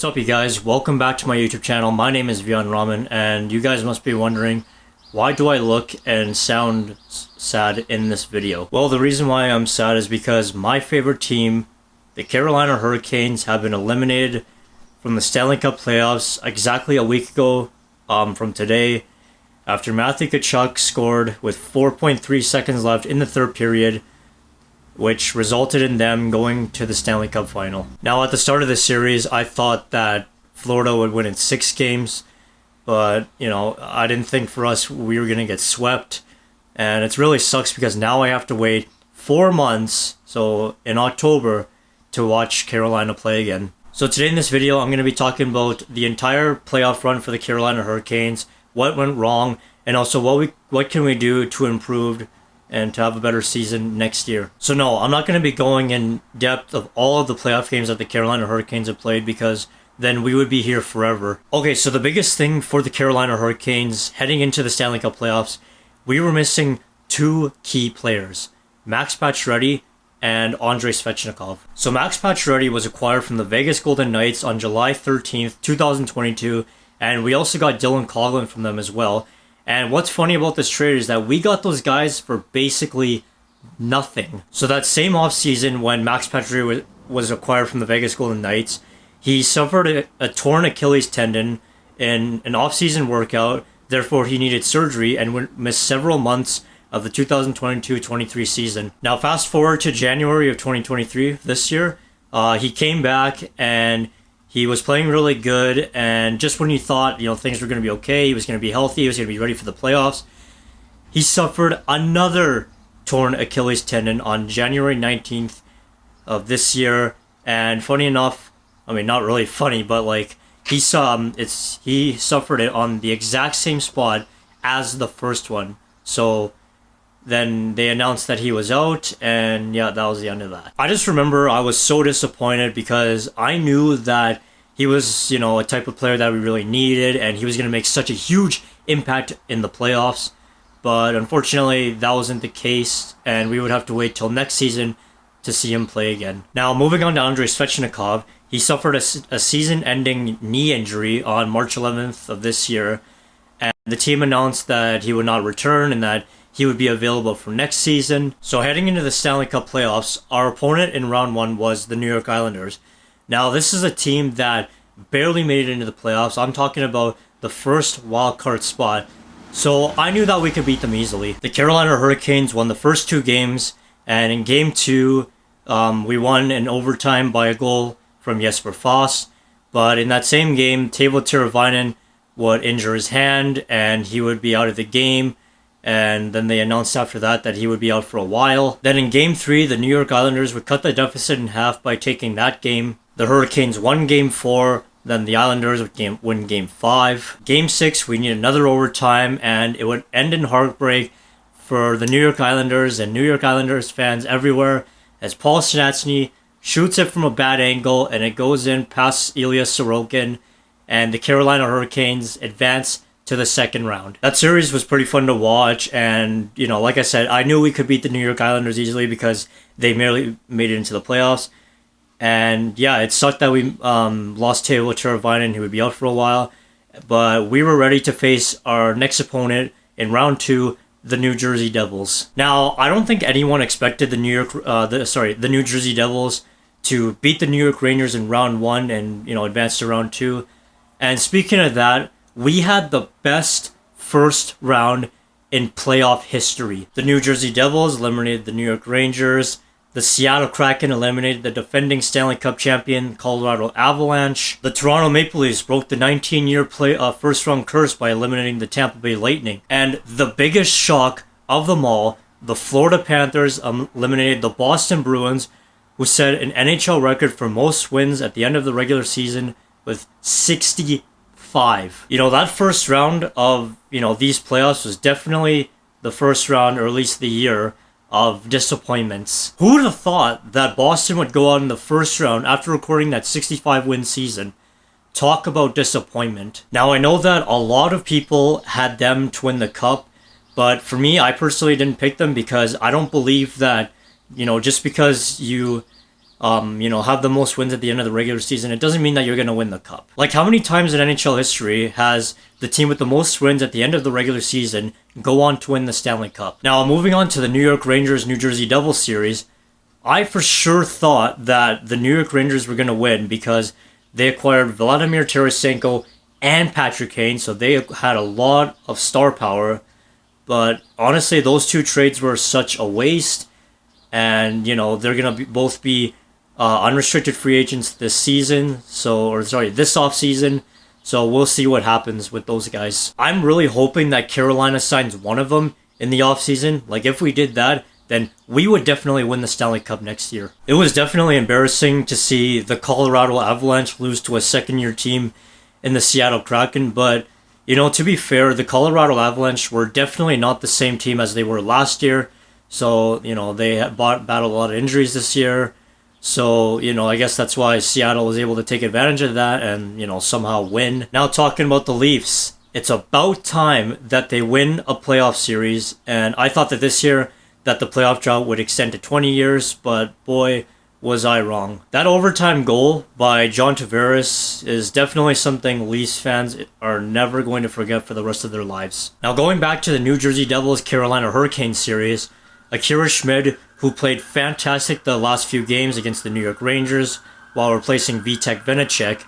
What's up, you guys? Welcome back to my YouTube channel. My name is Vihaan Raman, and you guys must be wondering, why do I look and sound sad in this video? Well, the reason why I'm sad is because my favorite team, the Carolina Hurricanes, have been eliminated from the Stanley Cup playoffs exactly a week ago from today, after Matthew Tkachuk scored with 4.3 seconds left in the third period, which resulted in them going to the Stanley Cup final. Now, at the start of the series, I thought that Florida would win in 6 games, but, I didn't think for us we were going to get swept, and it really sucks because now I have to wait 4 months, so in October, to watch Carolina play again. So today in this video, I'm going to be talking about the entire playoff run for the Carolina Hurricanes, what went wrong, and also what can we do to improve and to have a better season next year. So no, I'm not going to be going in depth of all of the playoff games that the Carolina Hurricanes have played because then we would be here forever. Okay, so the biggest thing for the Carolina Hurricanes heading into the Stanley Cup playoffs, we were missing 2 key players, Max Pacioretty and Andrei Svechnikov. So Max Pacioretty was acquired from the Vegas Golden Knights on July 13th, 2022, and we also got Dylan Coghlan from them as well. And what's funny about this trade is that we got those guys for basically nothing. So that same offseason when Max Pacioretty was acquired from the Vegas Golden Knights, he suffered a torn Achilles tendon in an offseason workout. Therefore, he needed surgery and missed several months of the 2022-23 season. Now, fast forward to January of 2023, this year, he came back and he was playing really good, and just when you thought, things were going to be okay, he was going to be healthy, he was going to be ready for the playoffs, he suffered another torn Achilles tendon on January 19th of this year. And funny enough, not really funny, but he suffered it on the exact same spot as the first one. So then they announced that he was out, and yeah, that was the end of that. I just remember I was so disappointed because I knew that he was, a type of player that we really needed, and he was going to make such a huge impact in the playoffs. But unfortunately, that wasn't the case, and we would have to wait till next season to see him play again. Now, moving on to Andrei Svechnikov, he suffered a season-ending knee injury on March 11th of this year, and the team announced that he would not return and that he would be available for next season. So heading into the Stanley Cup playoffs, our opponent in round 1 was the New York Islanders. Now, this is a team that barely made it into the playoffs. I'm talking about the first wildcard spot. So I knew that we could beat them easily. The Carolina Hurricanes won the first 2 games, and in game 2, we won in overtime by a goal from Jesper Fast. But in that same game, Teuvo Teravainen would injure his hand, and he would be out of the game. And then they announced after that he would be out for a while. Then in Game 3, the New York Islanders would cut the deficit in half by taking that game. The Hurricanes won Game 4, then the Islanders would win Game 5. Game 6, we need another overtime, and it would end in heartbreak for the New York Islanders and New York Islanders fans everywhere, as Paul Stastny shoots it from a bad angle, and it goes in past Ilya Sorokin, and the Carolina Hurricanes advance to the second round. That series was pretty fun to watch, and like I said, I knew we could beat the New York Islanders easily because they merely made it into the playoffs. And yeah, it sucked that we lost Teuvo Teravainen, who would be out for a while, but we were ready to face our next opponent in round 2, the New Jersey Devils. Now, I don't think anyone expected the New Jersey Devils to beat the New York Rangers in round 1 and advance to round 2. And speaking of that, we had the best first round in playoff history. The New Jersey Devils eliminated the New York Rangers. The Seattle Kraken eliminated the defending Stanley Cup champion Colorado Avalanche. The Toronto Maple Leafs broke the 19-year first round curse by eliminating the Tampa Bay Lightning. And the biggest shock of them all, the Florida Panthers eliminated the Boston Bruins, who set an NHL record for most wins at the end of the regular season with 65. That first round of, these playoffs was definitely the first round, or at least the year, of disappointments. Who would have thought that Boston would go out in the first round after recording that 65-win season? Talk about disappointment. Now, I know that a lot of people had them to win the cup, but for me, I personally didn't pick them because I don't believe that, just because you have the most wins at the end of the regular season, it doesn't mean that you're going to win the cup. Like, how many times in NHL history has the team with the most wins at the end of the regular season go on to win the Stanley Cup? Now, moving on to the New York Rangers New Jersey Devils series, I for sure thought that the New York Rangers were going to win because they acquired Vladimir Tarasenko and Patrick Kane, so they had a lot of star power. But honestly, those two trades were such a waste. And, they're going to both be unrestricted free agents this season. This offseason. So we'll see what happens with those guys. I'm really hoping that Carolina signs one of them in the offseason. Like, if we did that, then we would definitely win the Stanley Cup next year. It was definitely embarrassing to see the Colorado Avalanche lose to a second-year team in the Seattle Kraken. But, to be fair, the Colorado Avalanche were definitely not the same team as they were last year. So, they had battled a lot of injuries this year. So, I guess that's why Seattle was able to take advantage of that and, somehow win. Now talking about the Leafs, it's about time that they win a playoff series. And I thought that this year that the playoff drought would extend to 20 years, but boy, was I wrong. That overtime goal by John Tavares is definitely something Leafs fans are never going to forget for the rest of their lives. Now going back to the New Jersey Devils Carolina Hurricanes series, Akira Schmid, who played fantastic the last few games against the New York Rangers while replacing Vitek Vanacek,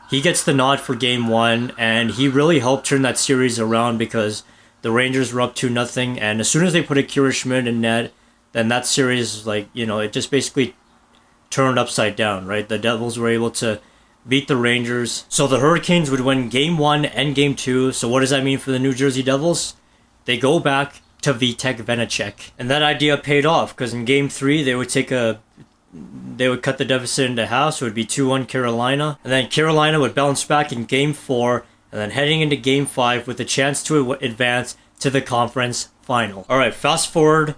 he gets the nod for Game 1, and he really helped turn that series around because the Rangers were up 2-0, and as soon as they put Akira Schmid in net, then that series, it just basically turned upside down, right? The Devils were able to beat the Rangers. So the Hurricanes would win Game 1 and Game 2. So what does that mean for the New Jersey Devils? They go back to Vitek Vanacek. And that idea paid off because in Game 3, they would cut the deficit into half, so it would be 2-1 Carolina. And then Carolina would bounce back in Game 4, and then heading into Game 5 with a chance to advance to the conference final. All right, fast forward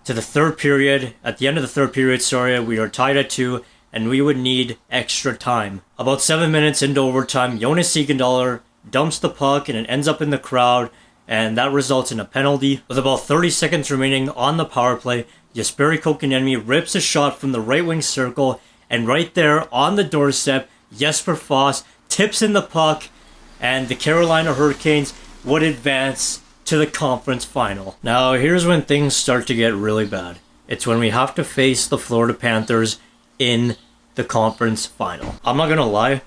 to the third period. At the end of the third period, we are tied at 2, and we would need extra time. About 7 minutes into overtime, Jonas Siegenthaler dumps the puck, and it ends up in the crowd, and that results in a penalty. With about 30 seconds remaining on the power play, Jesperi Kotkaniemi rips a shot from the right wing circle, and right there on the doorstep, Jesper Fast tips in the puck, and the Carolina Hurricanes would advance to the conference final. Now, here's when things start to get really bad. It's when we have to face the Florida Panthers in the conference final. I'm not gonna lie,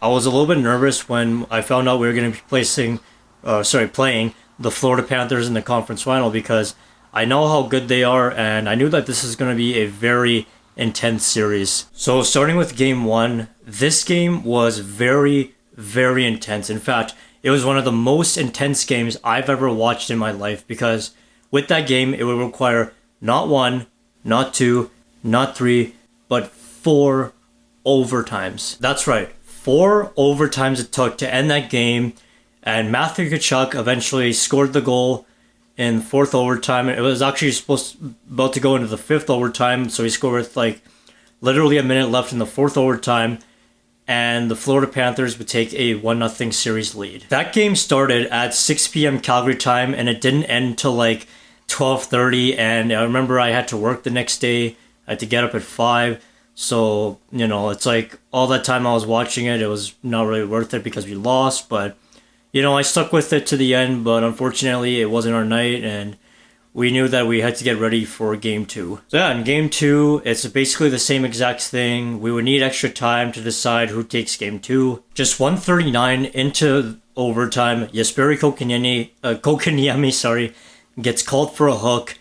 I was a little bit nervous when I found out we were gonna be playing the Florida Panthers in the conference final because I know how good they are, and I knew that this is going to be a very intense series. So starting with Game 1, this game was very, very intense. In fact, it was one of the most intense games I've ever watched in my life because with that game, it would require not 1, not 2, not 3, but 4 overtimes. That's right, 4 overtimes it took to end that game. And Matthew Tkachuk eventually scored the goal in 4th overtime. It was actually about to go into the 5th overtime, so he scored with literally a minute left in the 4th overtime, and the Florida Panthers would take a 1-0 series lead. That game started at 6 p.m. Calgary time, and it didn't end till 12:30, and I remember I had to work the next day. I had to get up at 5, so, it's all that time I was watching it, it was not really worth it because we lost, but I stuck with it to the end, but unfortunately it wasn't our night, and we knew that we had to get ready for Game 2. So yeah, in Game 2, it's basically the same exact thing. We would need extra time to decide who takes Game 2. Just 1:39 into overtime, Jesperi Kotkaniemi, gets called for a hook,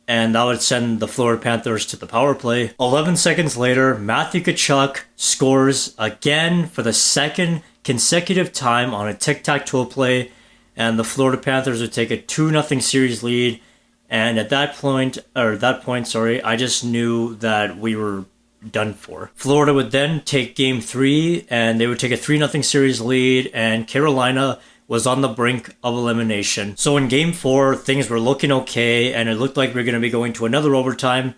and that would send the Florida Panthers to the power play. 11 seconds later, Matthew Tkachuk scores again for the second consecutive time on a tic-tac-toe play, and the Florida Panthers would take a 2-0 series lead. And at that point, I just knew that we were done for. Florida would then take Game 3, and they would take a 3-0 series lead, and Carolina was on the brink of elimination. So in Game 4, things were looking okay, and it looked like we were going to be going to another overtime.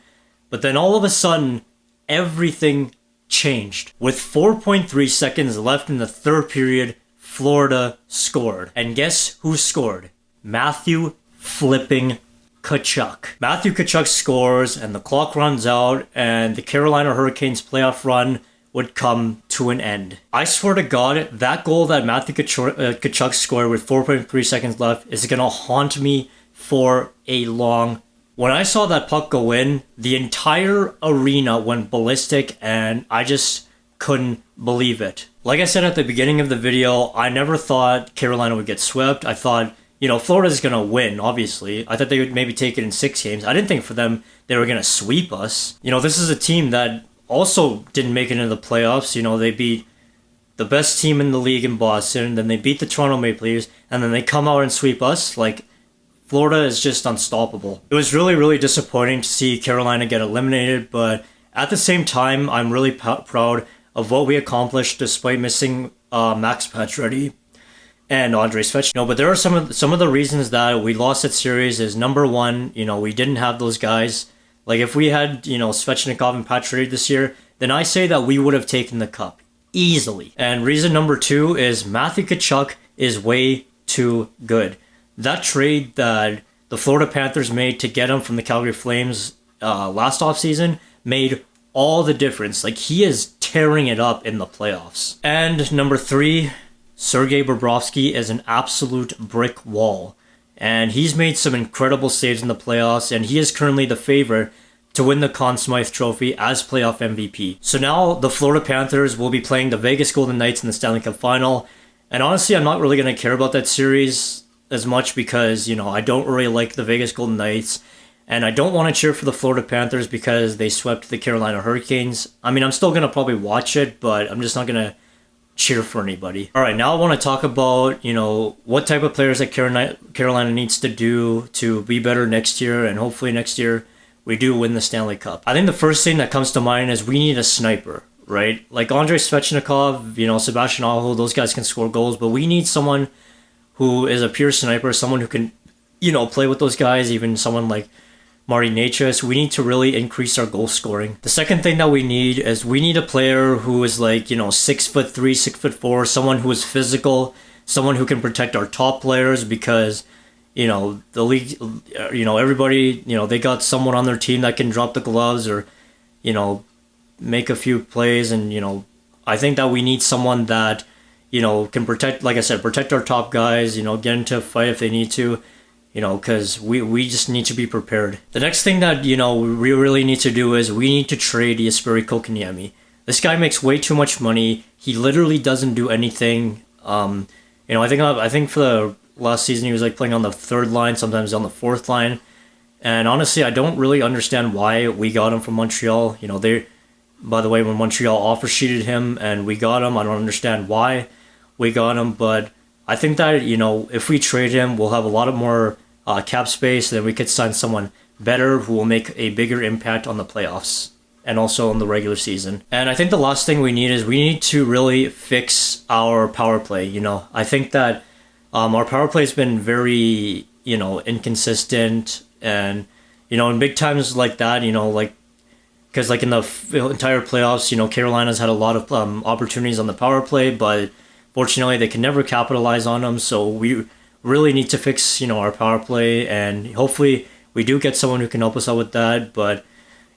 But then all of a sudden, everything changed. With 4.3 seconds left in the third period, Florida scored. And guess who scored? Matthew flipping Tkachuk. Matthew Tkachuk scores and the clock runs out and the Carolina Hurricanes playoff run would come to an end. I swear to God, that goal that Matthew Tkachuk scored with 4.3 seconds left is gonna haunt me for a long. When I saw that puck go in, the entire arena went ballistic and I just couldn't believe it. Like I said at the beginning of the video, I never thought Carolina would get swept. I thought, Florida's going to win, obviously. I thought they would maybe take it in 6 games. I didn't think for them they were going to sweep us. This is a team that also didn't make it into the playoffs. They beat the best team in the league in Boston, then they beat the Toronto Maple Leafs, and then they come out and sweep us. Florida is just unstoppable. It was really, really disappointing to see Carolina get eliminated, but at the same time, I'm really proud of what we accomplished despite missing Max Pacioretty and Andrei Svechnikov. But there are some of the reasons that we lost that series is number one, we didn't have those guys. If we had, Svechnikov and Pacioretty this year, then I say that we would have taken the cup easily. And reason number two is Matthew Tkachuk is way too good. That trade that the Florida Panthers made to get him from the Calgary Flames last offseason made all the difference. He is tearing it up in the playoffs. And number three, Sergei Bobrovsky is an absolute brick wall. And he's made some incredible saves in the playoffs, and he is currently the favorite to win the Conn Smythe Trophy as playoff MVP. So now the Florida Panthers will be playing the Vegas Golden Knights in the Stanley Cup Final. And honestly, I'm not really going to care about that series as much because, I don't really like the Vegas Golden Knights. And I don't want to cheer for the Florida Panthers because they swept the Carolina Hurricanes. I mean, I'm still going to probably watch it, but I'm just not going to cheer for anybody. All right, now I want to talk about, what type of players that Carolina needs to do to be better next year. And hopefully next year we do win the Stanley Cup. I think the first thing that comes to mind is we need a sniper, right? Andrei Svechnikov, Sebastian Aho, those guys can score goals, but we need someone who is a pure sniper, someone who can, play with those guys, even someone like Marty Necas. We need to really increase our goal scoring. The second thing that we need is we need a player who is 6'3", 6'4", someone who is physical, someone who can protect our top players because, the league, everybody, they got someone on their team that can drop the gloves or, make a few plays. And, I think that we need someone that, can protect, like I said, protect our top guys, get into a fight if they need to, because we just need to be prepared. The next thing that, we really need to do is we need to trade Jesperi Kotkaniemi. This guy makes way too much money. He literally doesn't do anything. I think for the last season he was playing on the third line, sometimes on the fourth line. And honestly, I don't really understand why we got him from Montreal. By the way, when Montreal offer sheeted him and we got him, I don't understand why we got him, but I think that, if we trade him, we'll have a lot of more cap space, then we could sign someone better who will make a bigger impact on the playoffs and also in the regular season. And I think the last thing we need is we need to really fix our power play. I think that our power play has been very, inconsistent and, in big times like that, because in the entire playoffs, Carolina's had a lot of opportunities on the power play, but fortunately, they can never capitalize on them, so we really need to fix, our power play, and hopefully we do get someone who can help us out with that. But,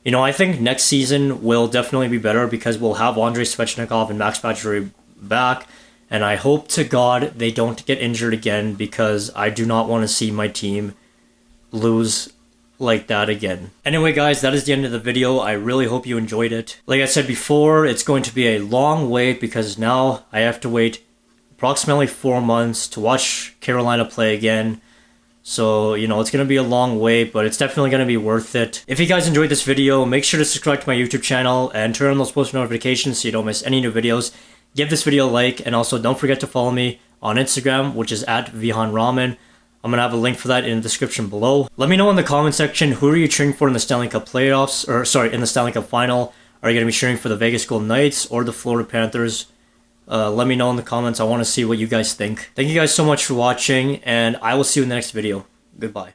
I think next season will definitely be better because we'll have Andrei Svechnikov and Max Pacioretty back, and I hope to God they don't get injured again because I do not want to see my team lose like that again. Anyway, guys, that is the end of the video. I really hope you enjoyed it. Like I said before, it's going to be a long wait because now I have to wait approximately 4 months to watch Carolina play again. So, it's going to be a long wait, but it's definitely going to be worth it. If you guys enjoyed this video, make sure to subscribe to my YouTube channel and turn on those post notifications so you don't miss any new videos. Give this video a like, and also don't forget to follow me on Instagram, which is at Vihaan Raman. I'm going to have a link for that in the description below. Let me know in the comment section, who are you cheering for in the Stanley Cup playoffs, in the Stanley Cup final? Are you going to be cheering for the Vegas Golden Knights or the Florida Panthers? Let me know in the comments. I want to see what you guys think. Thank you guys so much for watching, and I will see you in the next video. Goodbye.